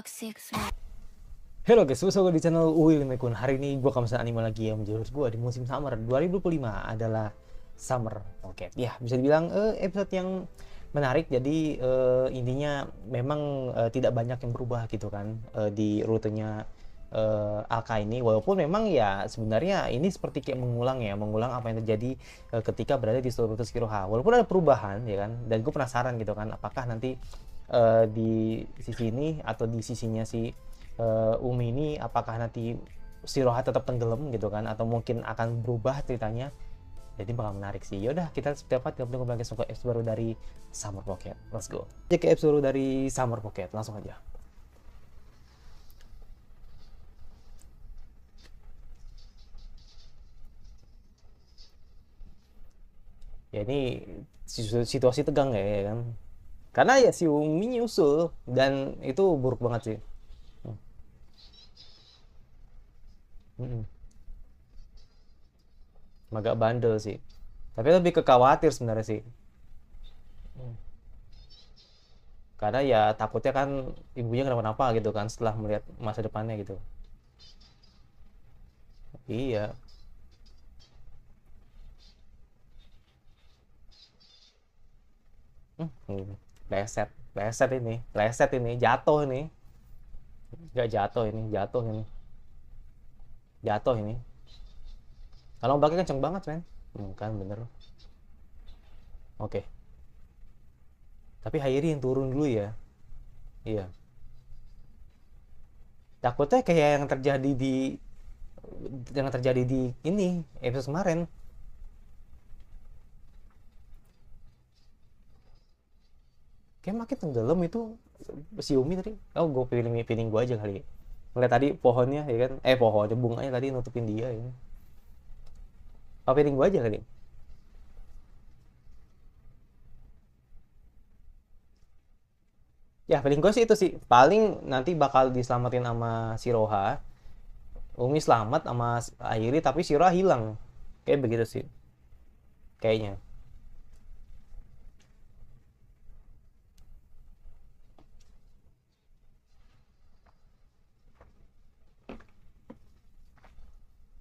toxic smell. Halo guys, bersama gue di channel Uil Mekun. Hari ini gue akan anime lagi yang menjurus gue di musim summer 2025 adalah Summer Pocket. Ya, bisa dibilang episode yang menarik. Jadi intinya memang tidak banyak yang berubah gitu kan di rutenya Alka ini. Walaupun memang ya sebenarnya ini seperti kayak mengulang apa yang terjadi ketika berada di seluruh rute Shiroha. Walaupun ada perubahan ya kan, dan gue penasaran gitu kan, apakah nanti di sisi ini atau di sisinya si Umi ini apakah nanti Shiroha tetap tenggelam gitu kan, atau mungkin akan berubah ceritanya. Jadi bakal menarik sih. Yaudah, kita seperti apa, kita tunggu lagi ke episode baru dari Summer Pocket. Let's go aja ke episode dari Summer Pocket, langsung aja. Ya ini situasi tegang ya kan, karena ya si Umi nyusul dan itu buruk banget sih. Hmm. Agak bandel sih, tapi lebih ke khawatir sebenarnya sih. Karena ya takutnya kan ibunya kenapa-napa gitu kan setelah melihat masa depannya gitu. Iya. Hmm. Leset ini, jatuh ini. Nggak jatuh ini, jatuh ini. Kalau ombaknya kenceng banget men. Kan bener. Oke. Tapi Hairi yang turun dulu ya. Iya. Takutnya kayak yang terjadi di ini episode kemarin. Kayak makin tenggelam itu si Umi tadi. Oh, gue feeling gue aja kali ya. Ngeliat tadi pohonnya ya kan, pohonnya bunganya tadi nutupin dia ya. Oh, feeling gue aja kali. Ya feeling gue sih itu sih, paling nanti bakal diselamatin sama si Roha. Umi selamat sama Airi, tapi si Roha hilang. Kayak begitu sih kayaknya.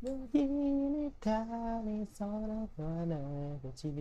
Begini kali seorang pada kecil.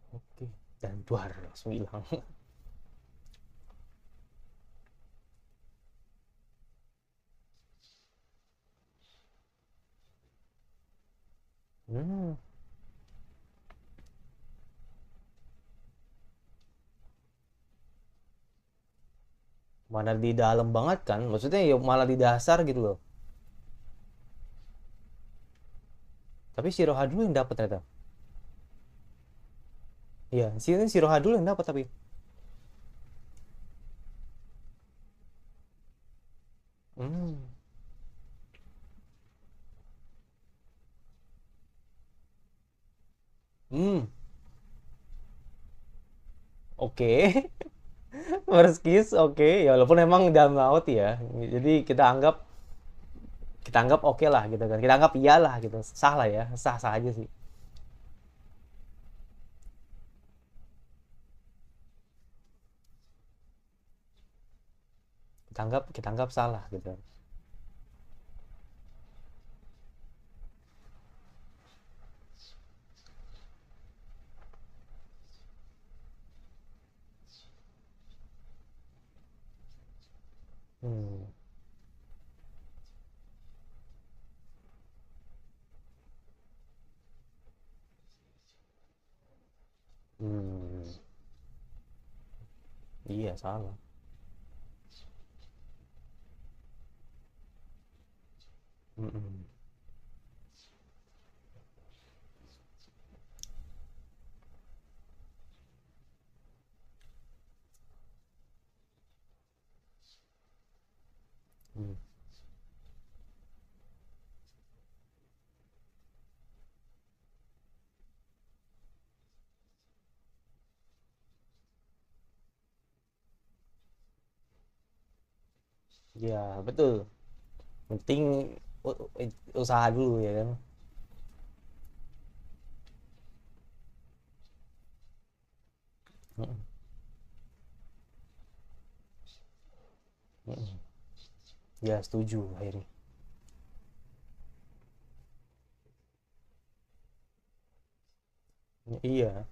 Oke, dan duar langsung hilang. Hmm. Mana di dalam banget kan, maksudnya ya malah di dasar gitu loh. Tapi si Roha dulu yang dapat ternyata. Iya, si Roha dulu yang dapat tapi. Hmm. Hmm. Oke. First kiss, oke. Ya walaupun emang dalam laut ya. Jadi kita anggap oke lah gitu kan. Kita anggap iyalah gitu. Sah lah ya. Sah-sah aja sih. Kita anggap salah gitu. Hmm. Hmm. Iya, salah. Hmm. Ya betul, penting usaha dulu ya kan. Mm-mm. Mm-mm. Ya setuju akhirnya. Iya.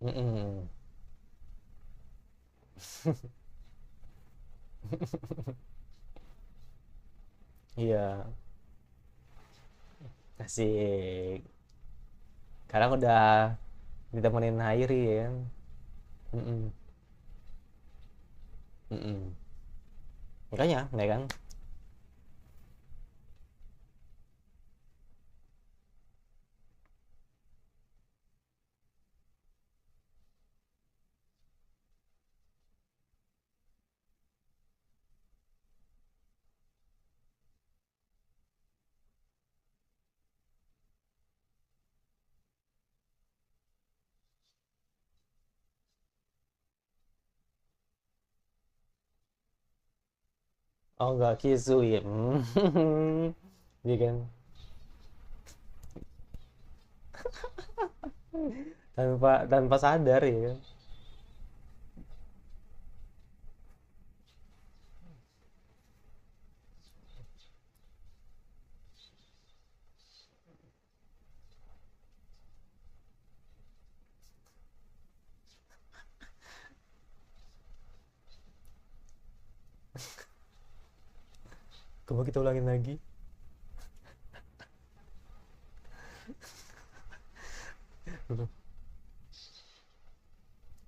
Mm-mm. Iya, asik. Sekarang udah ditemenin Hairi ya kan. Mm-mm. Mm-mm. Makanya ya kan. Oh enggak kisu ya. Iya kan. Tanpa sadar ya kan. Coba kita ulangin lagi.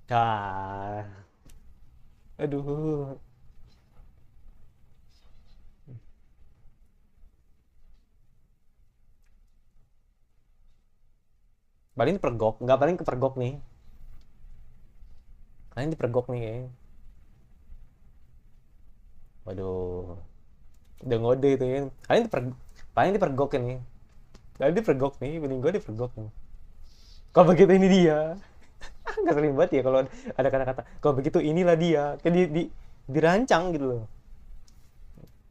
Ah, aduh. Paling dipergok, nggak paling kepergok nih. Paling dipergok nih kayaknya. Waduh, udah ngode itu ya. Paling dipergok ini. Paling dipergok nih, mending gue dipergok nih. Kalau begitu ini dia. Nggak sering banget ya kalau ada kata-kata. Kalau begitu inilah dia. Kayak dirancang gitu loh.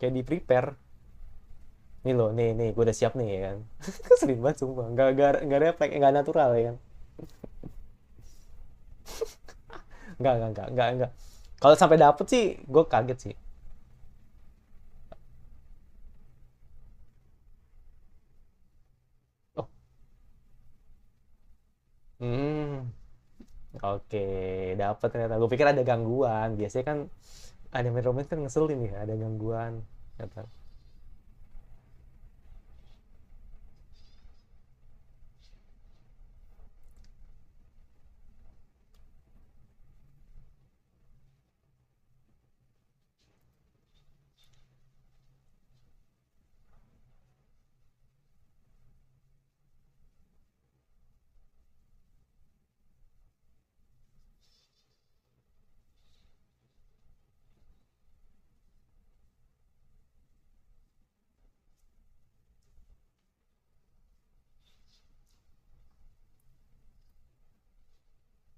Kayak di prepare. Nih loh, nih, gue udah siap nih ya kan. Sering banget sumpah. Nggak refleks, nggak natural ya kan. Nggak. Kalau sampai dapet sih, gue kaget sih. Oh, hmm, oke, dapet ternyata. Gue pikir ada gangguan. Biasanya kan anime romance kan ngeselin ya, ada gangguan. Kata.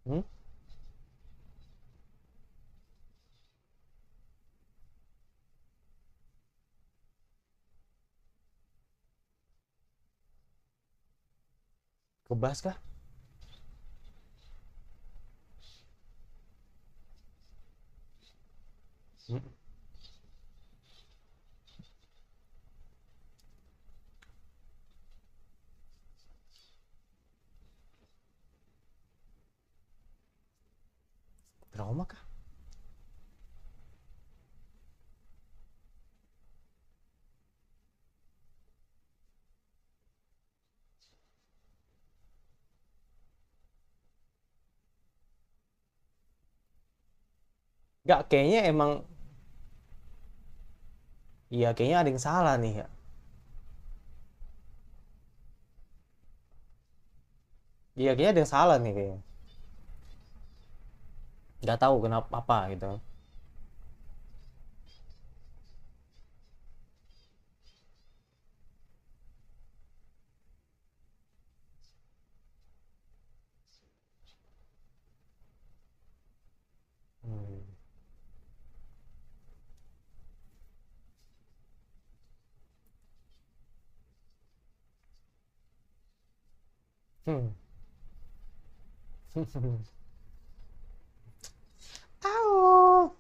Hmm? Kebas kah? Hmm? Trauma kah? Nggak, kayaknya emang, iya kayaknya ada yang salah nih ya. Iya kayaknya ada yang salah nih kayaknya. Nggak tahu kenapa apa gitu. Hmm. Au.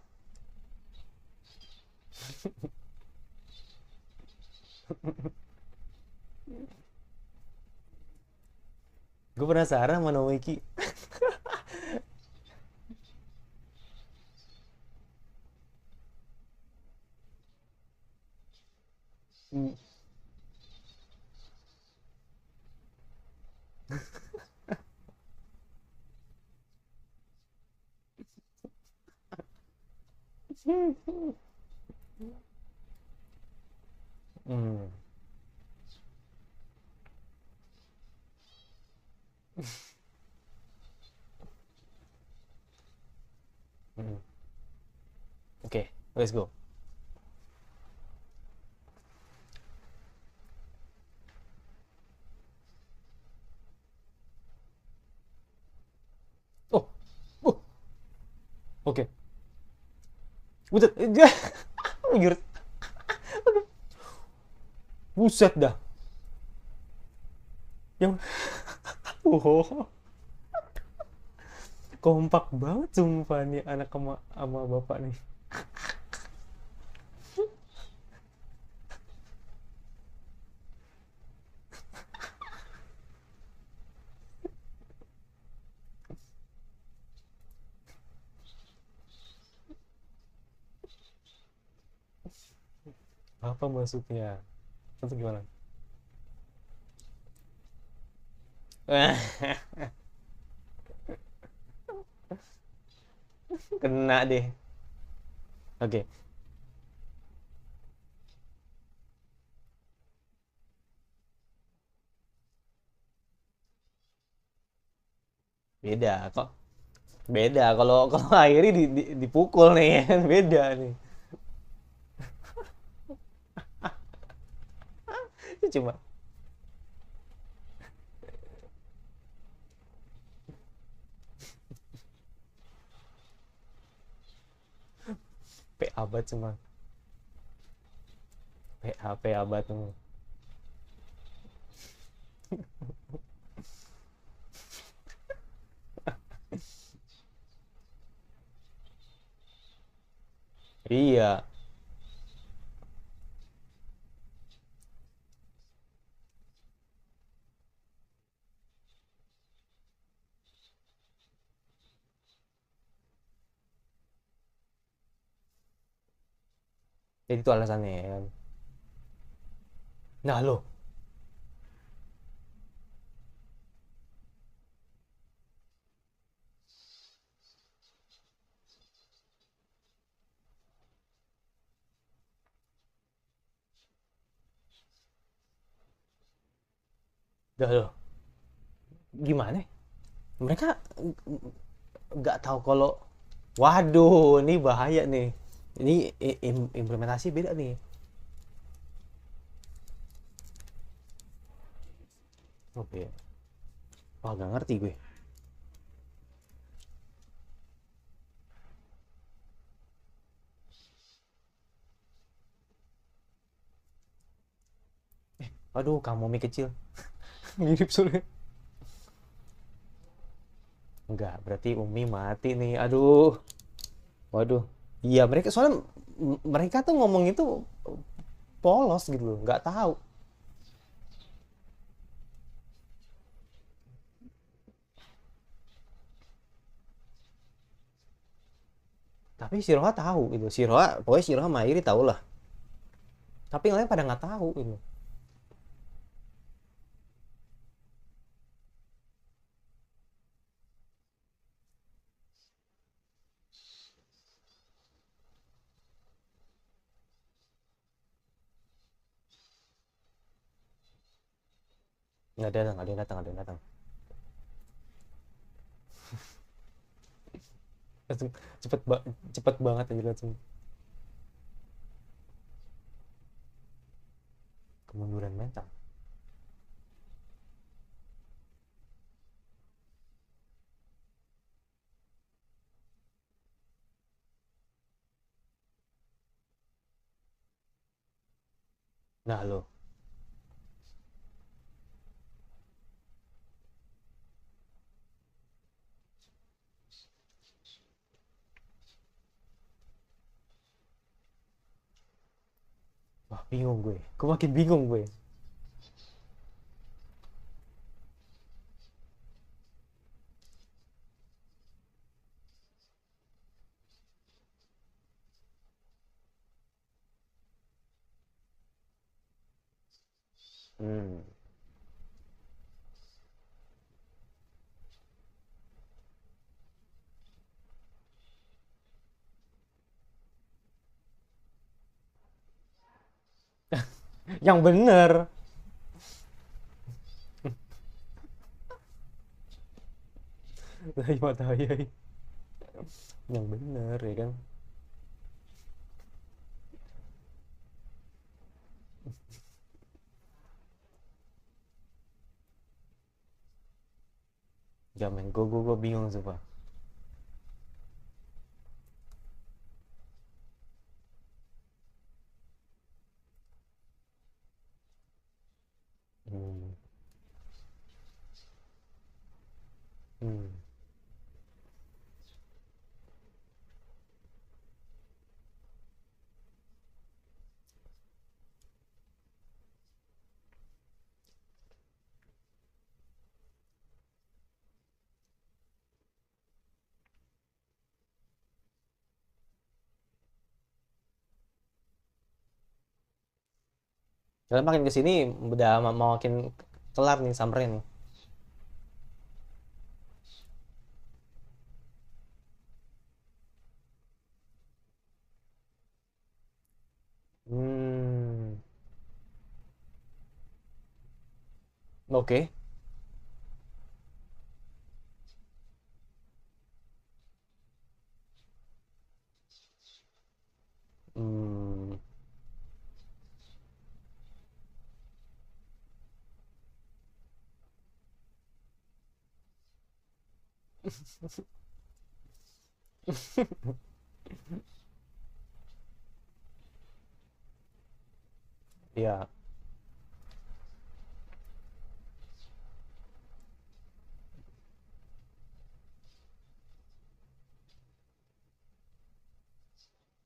Gue penasaran sama Noiki. Hmm. Hmm. Hmm. Oke, let's go. Oh, oh, oke. Buset, dia Anjir. Buset dah. Yang oh, kompak banget sumpah nih anak sama bapak nih. Apa maksudnya? Itu gimana? Kena deh. Oke, beda kok. Beda kalau kalau akhirnya dipukul nih kan beda nih. Cuma PA banget cuma PA banget tuh. Iya, jadi itu alasannya ya kan. Nah lo, dah lo, gimana? Mereka nggak tahu kalau, waduh, ini bahaya nih. Ini implementasi beda nih. Oke, wah gak ngerti gue. Aduh, kamu mie kecil. Mirip soalnya. Enggak, berarti Umi mati nih. Aduh, waduh. Iya, mereka soalnya mereka tuh ngomong itu polos gitu loh, nggak tahu. Tapi si Roha tahu gitu. Si Roha, pokoknya si Roha sama Iri tahu lah. Tapi yang lain pada nggak tahu gitu. Nggak ada, nggak ada yang datang, nggak ada yang datang. Langsung cepet, cepet banget aja langsung. Kemunduran mental. Nah lo, Bingung gue makin bingung gue. Hmm. Yang bener. Dari mata ayai. Yang bener ya kan. Ya men, gue bingung sumpah. Hmm. Hmm. Kalian makin kesini udah mau makin kelar nih summernya nih. Hmm. Oke. Hmm. Ya.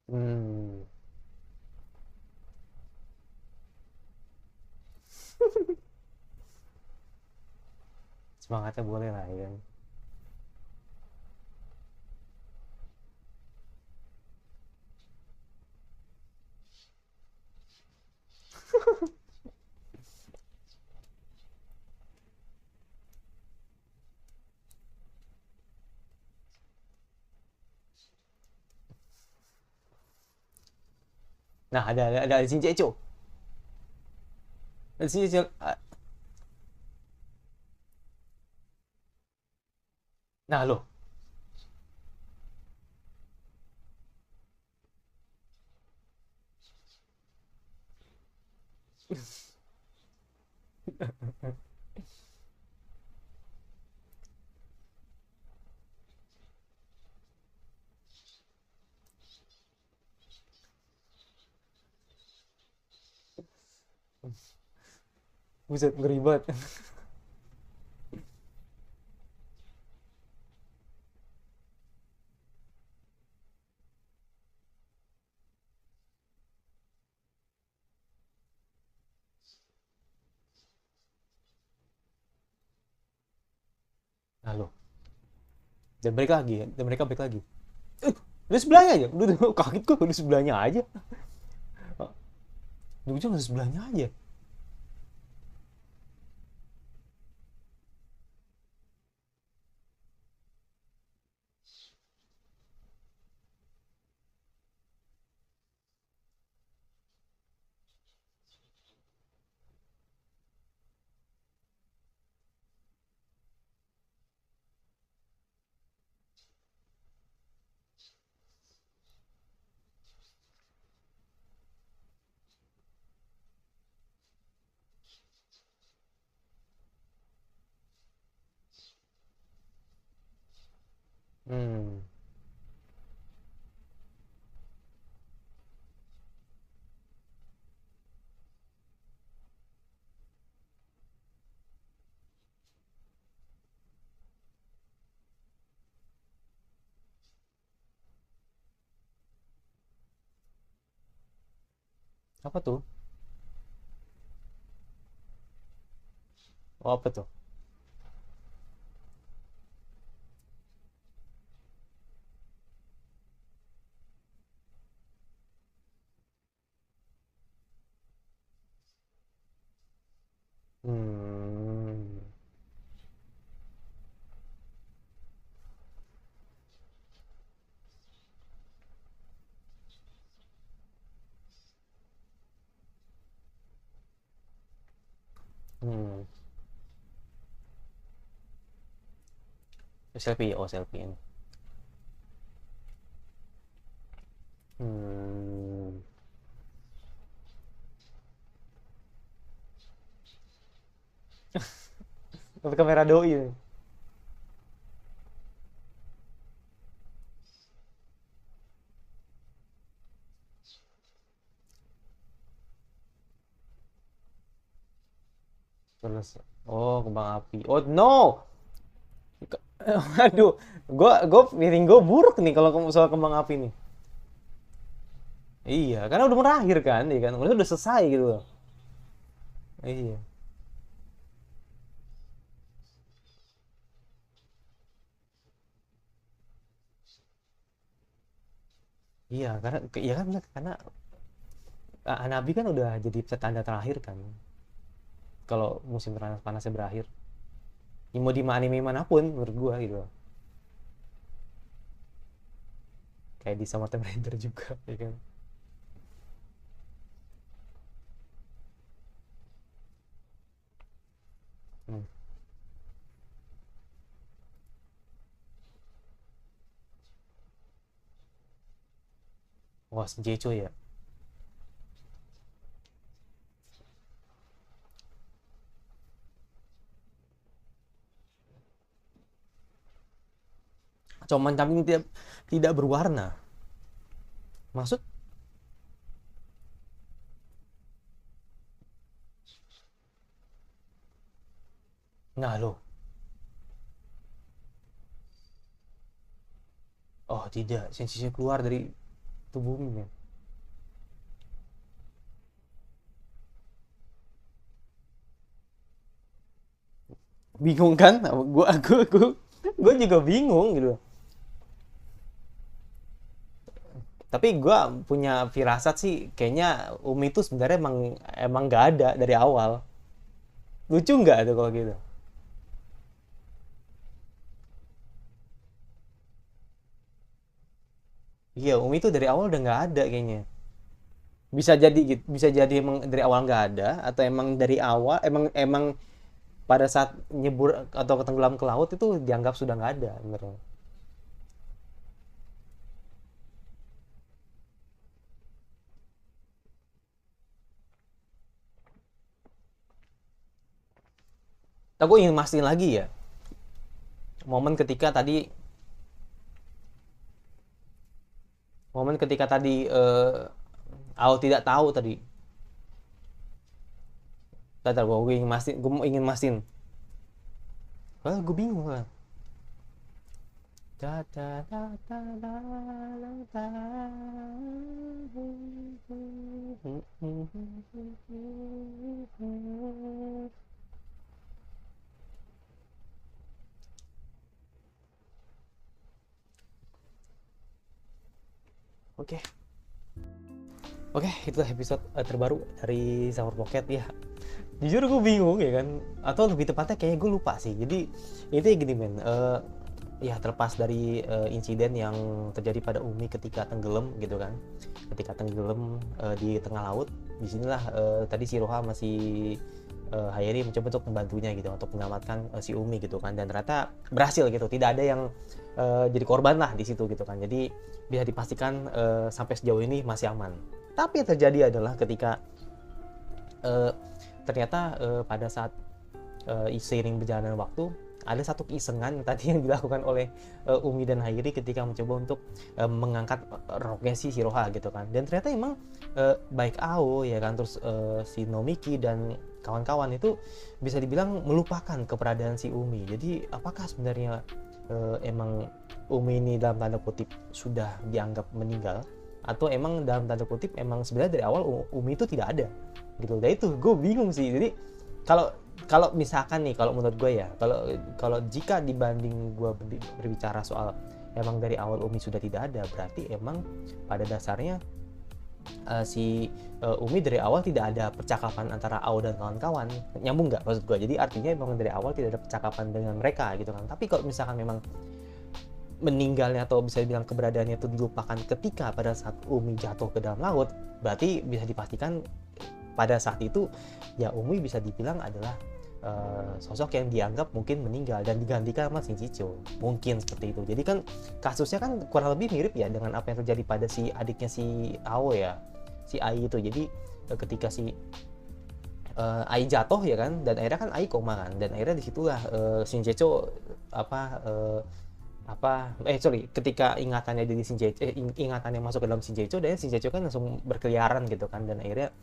Hmm. Semangatnya boleh lah ya kan. Nah, ada di sini Ceco. Di sini Ceco. Nah, loh. Buset, ngeri banget. Nah, loh. Dan mereka lagi ya. Dan mereka balik lagi. Eh, udah sebelahnya aja. Udah kaget gue udah sebelahnya aja. Ujung udah sebelahnya aja. Hmm. Apa tuh? Oh, apa tuh? Hmm. Hmm. Selfie, oh selfie ini. Hmm. Tapi kamera doi ini. Terus, oh kembang api. Oh no, aduh, gue feeling gue buruk nih kalau soal kembang api nih. Iya, karena udah berakhir kan, ya kan, udah selesai gitu loh. Iya, iya, karena ya kan karena Nabi kan udah jadi tanda terakhir kan, kalau musim panasnya berakhir. Ya, mau di anime manapun menurut gua gitu loh. Kayak di sama Tomb Raider juga, ya kan. Hmm. Wah, Jecho ya. Cuman kambing tidak tidak berwarna. Maksud, nggak loh. Oh tidak, sensasinya keluar dari tubuhnya. Bingung kan? Gua juga bingung gitu. Tapi gue punya firasat sih, kayaknya Umi itu sebenarnya emang emang nggak ada dari awal. Lucu nggak tuh kalau gitu? Iya, Umi itu dari awal udah nggak ada kayaknya. Bisa jadi gitu, bisa jadi emang dari awal nggak ada, atau emang dari awal emang emang pada saat nyebur atau tenggelam ke laut itu dianggap sudah nggak ada, bener. Aku ingin mastiin lagi ya, momen ketika tadi, momen ketika tadi aku tidak tahu tadi. Tadi gue ingin mastiin, gue ingin mastiin. Gue bingung kan. Da, da, da, da, da, da, da. Oke, oke, itu episode terbaru dari Summer Pocket ya. Jujur gue bingung ya kan, atau lebih tepatnya kayaknya gue lupa sih. Jadi itu gini men, ya terlepas dari insiden yang terjadi pada Umi ketika tenggelam gitu kan, ketika tenggelam di tengah laut. Disinilah tadi si Roha masih Hayeri mencoba untuk membantunya gitu, untuk menyelamatkan si Umi gitu kan, dan ternyata berhasil gitu, tidak ada yang jadi korban lah di situ gitu kan. Jadi bisa dipastikan sampai sejauh ini masih aman. Tapi yang terjadi adalah ketika eh, ternyata pada saat seiring berjalannya waktu, ada satu keisengan tadi yang dilakukan oleh Umi dan Hairi ketika mencoba untuk mengangkat roknya si Shiroha gitu kan. Dan ternyata emang baik Ao ya kan, terus si Nomiki dan kawan-kawan itu bisa dibilang melupakan keberadaan si Umi. Jadi apakah sebenarnya emang Umi ini dalam tanda kutip sudah dianggap meninggal, atau emang dalam tanda kutip emang sebenarnya dari awal Umi itu tidak ada gitu. Dan itu gue bingung sih. Jadi kalau kalau misalkan nih, kalau menurut gue ya, kalau jika dibanding gue berbicara soal emang dari awal Umi sudah tidak ada, berarti emang pada dasarnya Umi dari awal tidak ada percakapan antara Ao dan kawan-kawan. Nyambung nggak maksud gue? Jadi artinya emang dari awal tidak ada percakapan dengan mereka gitu kan. Tapi kalau misalkan memang meninggalnya atau bisa dibilang keberadaannya itu dilupakan ketika pada saat Umi jatuh ke dalam laut, berarti bisa dipastikan pada saat itu ya Umi bisa dibilang adalah sosok yang dianggap mungkin meninggal dan digantikan sama Shinjicho, mungkin seperti itu. Jadi kan kasusnya kan kurang lebih mirip ya dengan apa yang terjadi pada si adiknya si Ao ya, si Ai itu. Jadi ketika si Ai jatuh ya kan, dan akhirnya kan Ai koma kan, dan akhirnya disitulah Shinjicho ketika ingatannya jadi Shinjicho, ingatannya masuk ke dalam Shinjicho, dan Shinjicho kan langsung berkeliaran gitu kan, dan akhirnya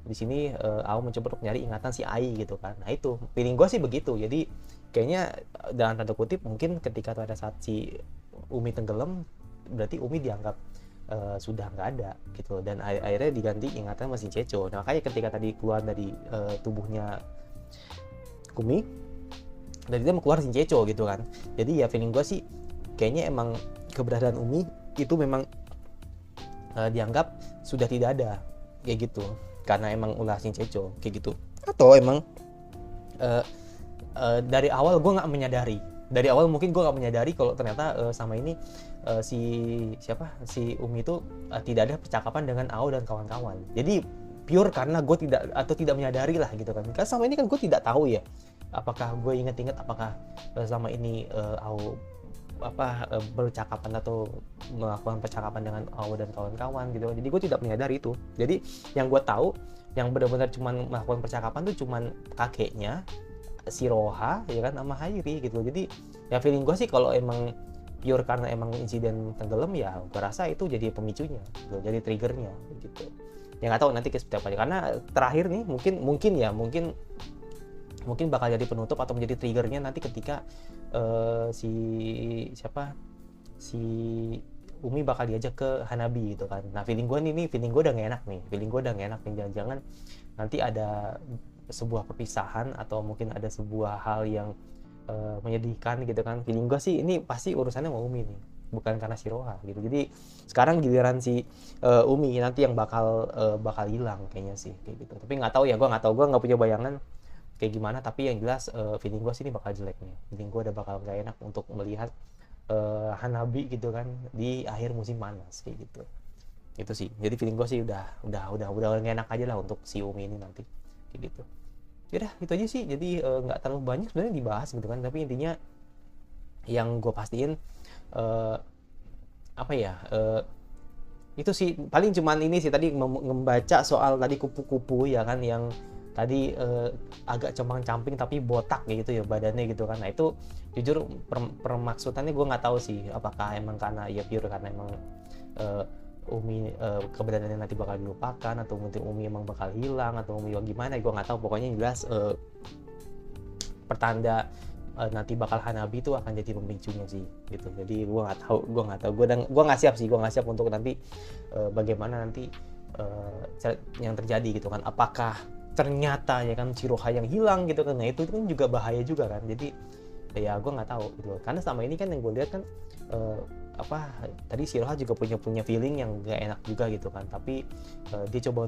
di sini Ao mencoba untuk nyari ingatan si Ai gitu kan. Nah itu feeling gue sih begitu. Jadi kayaknya dalam tanda kutip mungkin ketika pada saat si Umi tenggelam, berarti Umi dianggap sudah nggak ada gitu, dan akhirnya diganti ingatan masih Ceco. Nah makanya ketika tadi keluar dari tubuhnya Umi, dan dia keluar Shinchecho gitu kan. Jadi ya feeling gue sih kayaknya emang keberadaan Umi itu memang dianggap sudah tidak ada kayak gitu, karena emang ulah Shinchecho kayak gitu. Atau emang dari awal gue nggak menyadari, dari awal mungkin gue nggak menyadari kalau ternyata sama ini si Umi itu tidak ada percakapan dengan Ao dan kawan-kawan. Jadi pure karena gue tidak menyadari lah gitu kan. Karena sama ini kan gue tidak tahu ya, apakah gue inget-inget apakah selama ini Ao bercakapan atau melakukan percakapan dengan Ao dan kawan-kawan gitu. Jadi gue tidak menyadari itu. Jadi yang gue tahu, yang benar-benar cuman melakukan percakapan tuh cuman kakeknya si Roha ya kan, sama Hairi gitu. Jadi ya feeling gue sih kalau emang pure karena emang insiden tenggelam, ya gue rasa itu jadi pemicunya gitu, jadi triggernya gitu. Ya nggak tahu nanti seperti apa, karena terakhir nih mungkin bakal jadi penutup atau menjadi triggernya nanti ketika si Umi bakal diajak ke Hanabi gitu kan. Nah feeling gue udah gak enak nih, jangan-jangan nanti ada sebuah perpisahan atau mungkin ada sebuah hal yang menyedihkan gitu kan. Feeling gue sih ini pasti urusannya sama Umi nih, bukan karena si Roha gitu. Jadi sekarang giliran si Umi nanti yang bakal hilang kayaknya sih kayak gitu. Tapi nggak tahu ya, gue nggak punya bayangan kayak gimana. Tapi yang jelas feeling gue sih ini bakal jelek nih. Feeling gue udah bakal gak enak untuk melihat Hanabi gitu kan di akhir musim panas kayak gitu. Itu sih. Jadi feeling gue sih udah gak enak aja lah untuk si Umi ini nanti kayak gitu. Yaudah itu aja sih. Jadi nggak terlalu banyak sebenarnya dibahas gitu kan. Tapi intinya yang gue pastiin itu sih paling cuman ini sih, tadi membaca soal tadi kupu-kupu ya kan, yang tadi agak compang-camping tapi botak gitu ya badannya gitu kan. Nah itu jujur permaksudannya gue nggak tahu sih, apakah emang karena ya pure karena emang Umi keberadaannya nanti bakal dilupakan, atau mungkin Umi emang bakal hilang, atau Umi gimana, gue nggak tahu. Pokoknya yang jelas pertanda nanti bakal Hanabi itu akan jadi pemicunya sih gitu. Jadi gue nggak tahu, gue nggak siap untuk nanti bagaimana nanti yang terjadi gitu kan. Apakah ternyata ya kan si Roha yang hilang gitu kan. Nah itu kan juga bahaya juga kan. Jadi ya gue nggak tahu gitu, karena selama ini kan yang gue lihat kan tadi si Roha juga punya feeling yang gak enak juga gitu kan. Tapi dia coba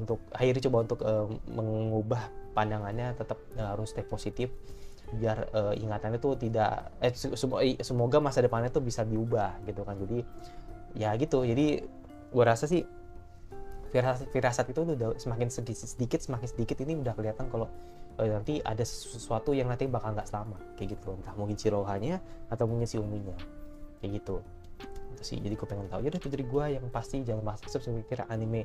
untuk mengubah pandangannya, tetap harus stay positif biar ingatannya tuh tidak semoga masa depannya tuh bisa diubah gitu kan. Jadi ya gitu. Jadi gue rasa sih firasat itu udah semakin sedikit ini udah kelihatan kalau nanti ada sesuatu yang nanti bakal nggak selama kayak gitu, entah mungkin si Rohanya atau mungkin si Uminya kayak gitu. Itu sih, jadi gue pengen tahu. Yaudah itu dari gue, yang pasti jangan bahas kira anime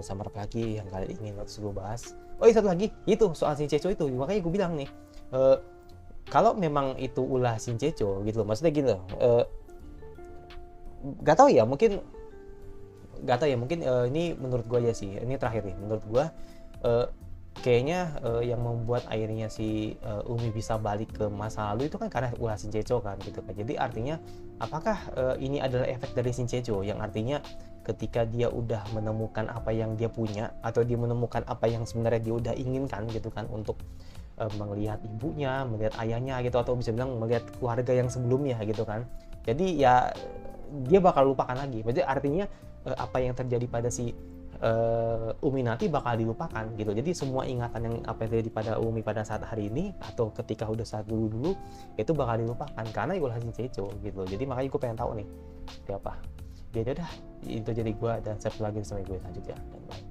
sama apa lagi yang kalian ingin gue bahas. Oh iya, satu lagi itu soal Shinchecho itu, makanya gue bilang nih kalau memang itu ulah Shinchecho gitu loh, maksudnya gitu gak tahu ya mungkin ini menurut gue aja sih, ini terakhir nih menurut gue kayaknya yang membuat akhirnya si Umi bisa balik ke masa lalu itu kan karena ulah Shinchecho kan gitu kan. Jadi artinya apakah ini adalah efek dari Shinchecho, yang artinya ketika dia udah menemukan apa yang dia punya, atau dia menemukan apa yang sebenarnya dia udah inginkan gitu kan, untuk melihat ibunya, melihat ayahnya gitu, atau bisa bilang melihat keluarga yang sebelumnya gitu kan. Jadi ya dia bakal lupakan lagi. Berarti artinya apa yang terjadi pada si Umi nanti bakal dilupakan gitu. Jadi semua ingatan yang apa yang terjadi pada Umi pada saat hari ini atau ketika udah saat dulu itu bakal dilupakan karena ulah si Ceco gitu. Jadi makanya gue pengen tahu nih seperti apa. Ya udah itu jadi gue, dan subscribe lagi sampai gue selanjutnya, dan bye.